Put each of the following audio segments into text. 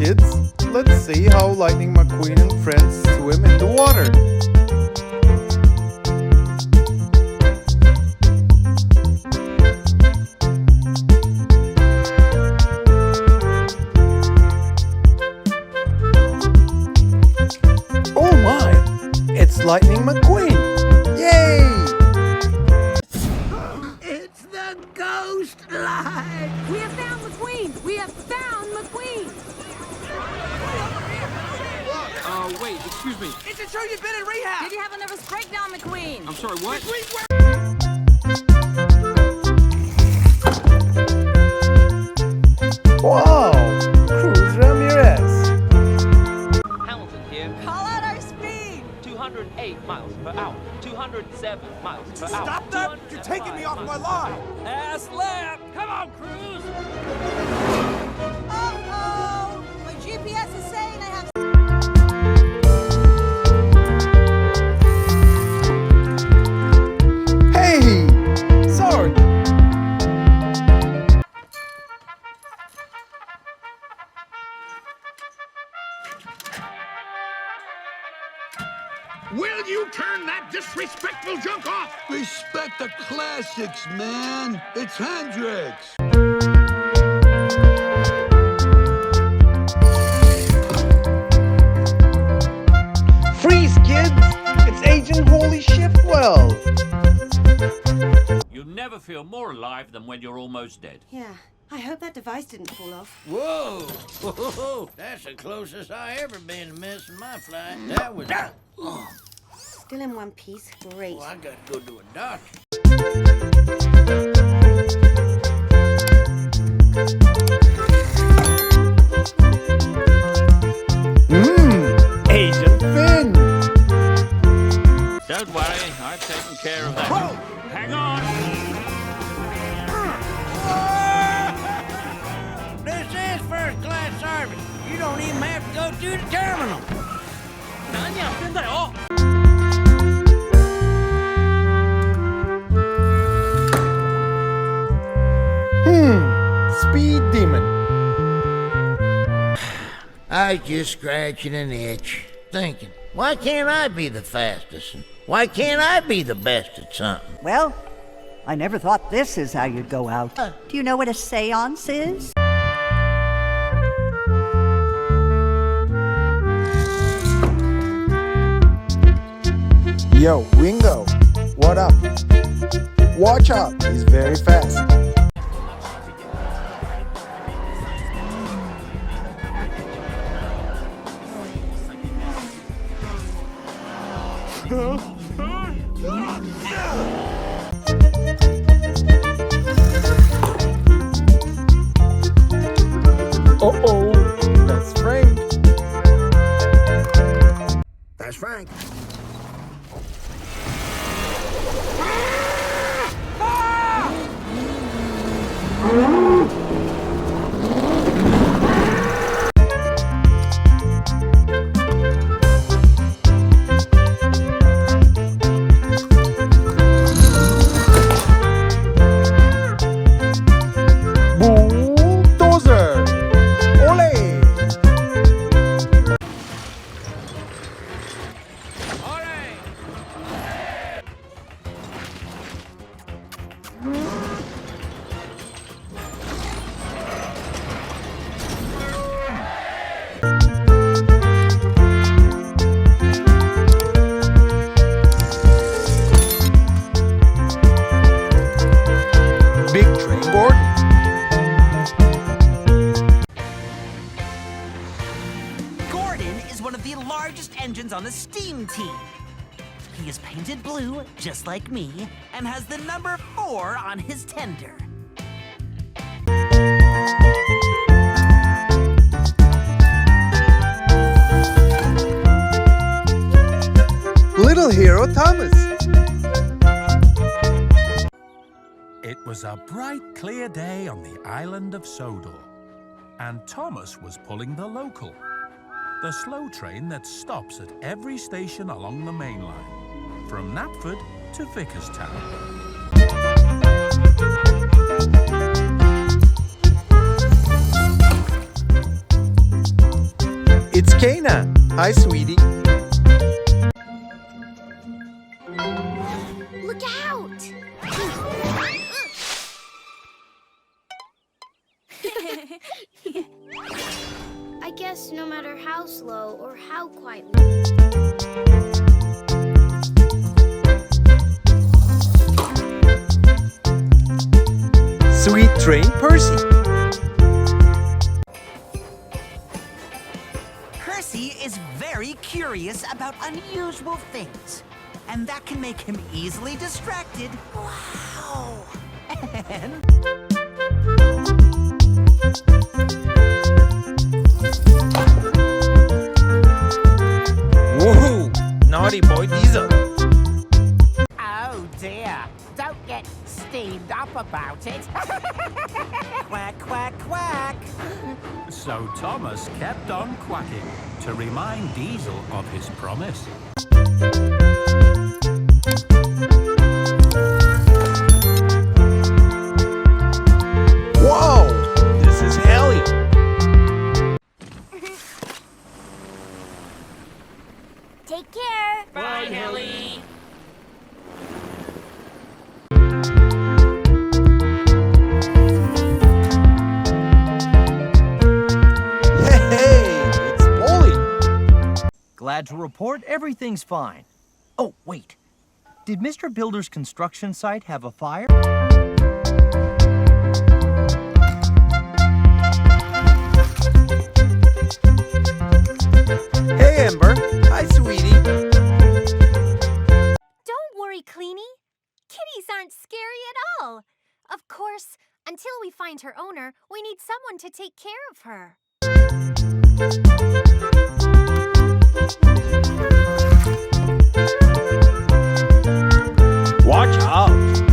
kids, let's see how Lightning McQueen and friends swim in the water. Oh my! It's Lightning McQueen! Yay! It's the ghost light! We have found McQueen! We have found McQueen! Wait, excuse me. It's a true you've been in rehab! Did you have a nervous breakdown, McQueen? I'm sorry, what? Wow! Cruz Ramirez! Hamilton here. Call out our speed! 208 miles per hour. 207 miles per hour. Stop that! You're taking me off my line! Last lap! Come on, Cruz! Uh-oh! My GPS is saying I have... Hey! Sorry! Will you turn that disrespectful junk off? Respect the classics, man. It's Hendrix. Freeze, kids! It's Agent Holy Shiftwell! You never feel more alive than when you're almost dead. Yeah, I hope that device didn't fall off. Whoa! Whoa! That's the closest I ever been to missing my flight. That was... Still in one piece. Great. Oh, I gotta go to a doctor. Agent Finn! Don't worry, I've taken care of that. Whoa! Hang on! This is first class service. You don't even have to go through the terminal. 何やってんだよ! Speed Demon. I was just scratching an itch, thinking, why can't I be the fastest? And why can't I be the best at something? Well, I never thought this is how you'd go out. Do you know what a seance is? Yo, Wingo, what up? Watch out, he's very fast. Uh-oh, that's Frank. That's Frank. Bulldozer! Ole! Big Train Gordon. Gordon is one of the largest engines on the steam team. He is painted blue, just like me, and has the number 4 on his tender. Little Hero Thomas. It was a bright, clear day on the island of Sodor, and Thomas was pulling the local, the slow train that stops at every station along the main line, from Knapford to Vickerstown. Kana. Hi, sweetie. Look out! I guess no matter how slow or how quiet. Sweet train Percy. Percy is very curious about unusual things, and that can make him easily distracted. Wow! And Woohoo! Naughty boy Diesel. oh dear, don't get steamed up about it. Quack, quack, quack. So Thomas kept on quacking to remind Diesel of his promise. Whoa! This is Ellie. Take care. Bye, Ellie. Hey, it's Poli. Glad to report everything's fine. Oh, wait. Did Mr. Builder's construction site have a fire? Hey, Ember. Hi, sweetie. Don't worry, Cleanie. Kitties aren't scary at all. Of course, until we find her owner, we need someone to take care of her. Watch out.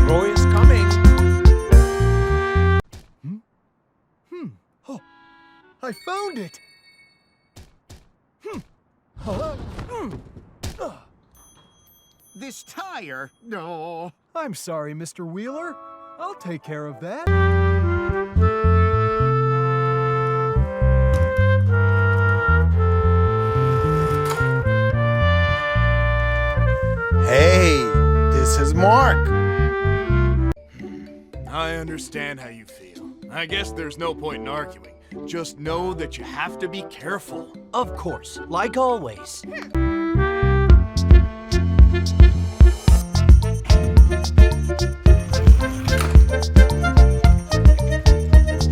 Roy is coming. Oh, I found it! This tire? No. I'm sorry, Mr. Wheeler. I'll take care of that. Hey, this is Mark. I understand how you feel. I guess there's no point in arguing. Just know that you have to be careful. Of course, like always.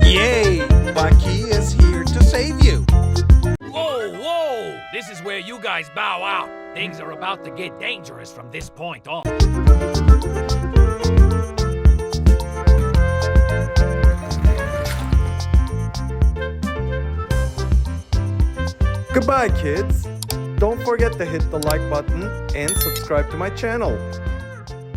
Yay! Bucky is here to save you. Whoa, whoa! This is where you guys bow out. Things are about to get dangerous from this point on. Goodbye, kids. Don't forget to hit the like button and subscribe to my channel.